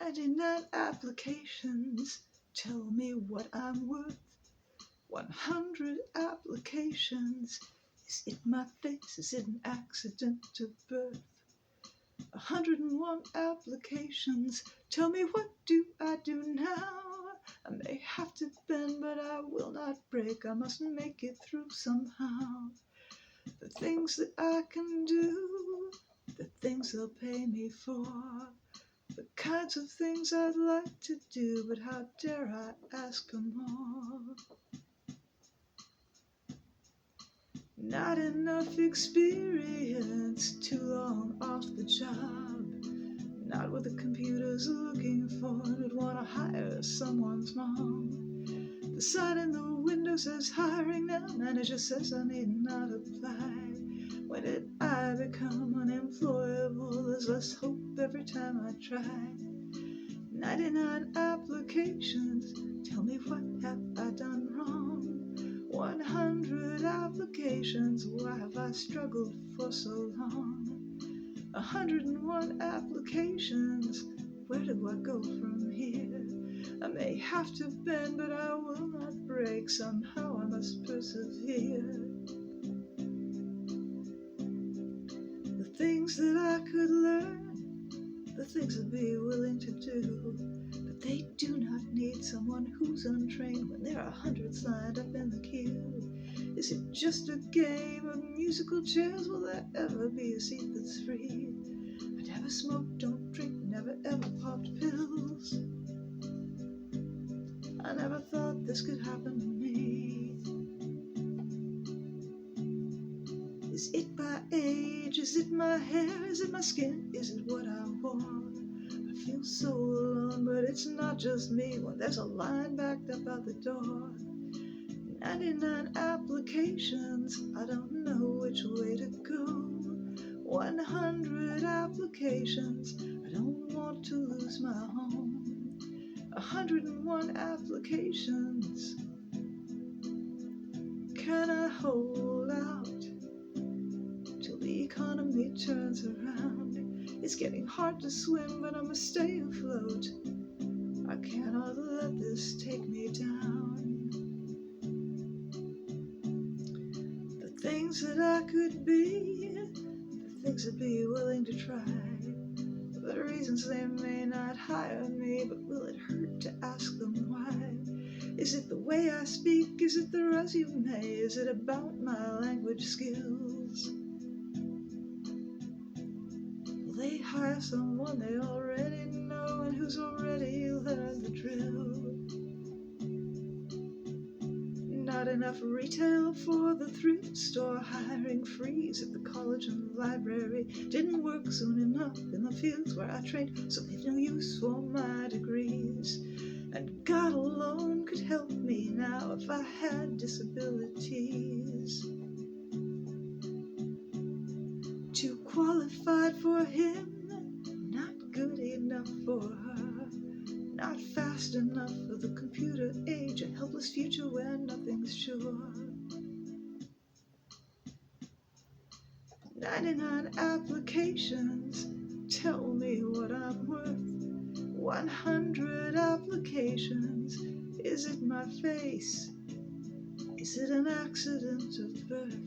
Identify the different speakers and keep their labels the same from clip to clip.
Speaker 1: 99 applications tell me what I'm worth. 100 applications. Is it my face? Is it an accident of birth? 101 applications. Tell me, what do I do now? I may have to bend, but I will not break. I must make it through somehow. The things that I can do, the things they'll pay me for, the kinds of things I'd like to do, but how dare I ask for more? Not enough experience, too long off the job. Not what the computer's looking for, would want to hire someone's mom. The sign in the window says hiring now, manager says I need not apply. When did I become unemployable? There's less hope every time I try. 99 applications, tell me, what have I done wrong? 100 applications, why have I struggled for so long? 101 applications, where do I go from here? I may have to bend, but I will not break. Somehow I must persevere. The things that I could learn, the things I'd be willing to do, but they do not need someone who's untrained when there are hundreds lined up in the queue. Is it just a game of musical chairs? Will there ever be a seat that's free? I never smoked, don't drink, never ever popped pills. I never thought this could happen to me. Is it my age? Is it my hair? Is it my skin? Is it what I wore? I feel so alone, but it's not just me when there's a line backed up out the door. 99 applications, I don't know which way to go. 100 applications, I don't want to lose my home. 101 applications, can I hold out till the economy turns around? It's getting hard to swim, but I must stay afloat. I cannot let this take me down. The things that I could be, the things I'd be willing to try, the reasons they may not hire me, but will it hurt to ask them why? Is it the way I speak? Is it the resume? Is it about my language skills? Will they hire someone they already know and who's already learned the drill? Not enough retail for the thrift store, hiring freeze at the college and library. Didn't work soon enough in the fields where I trained, so they've no use for my degrees. And God alone could help me now if I had disabilities. Too qualified for him, not good enough for her. Not fast enough for the computer age, a helpless future where nothing's sure. 99 applications, tell me what I'm worth. 100 applications, is it my face? Is it an accident of birth?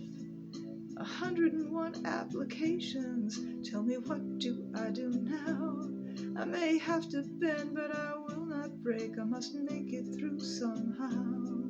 Speaker 1: 101 applications, tell me, what do I do now? I may have to bend, but I will not break. I must make it through somehow.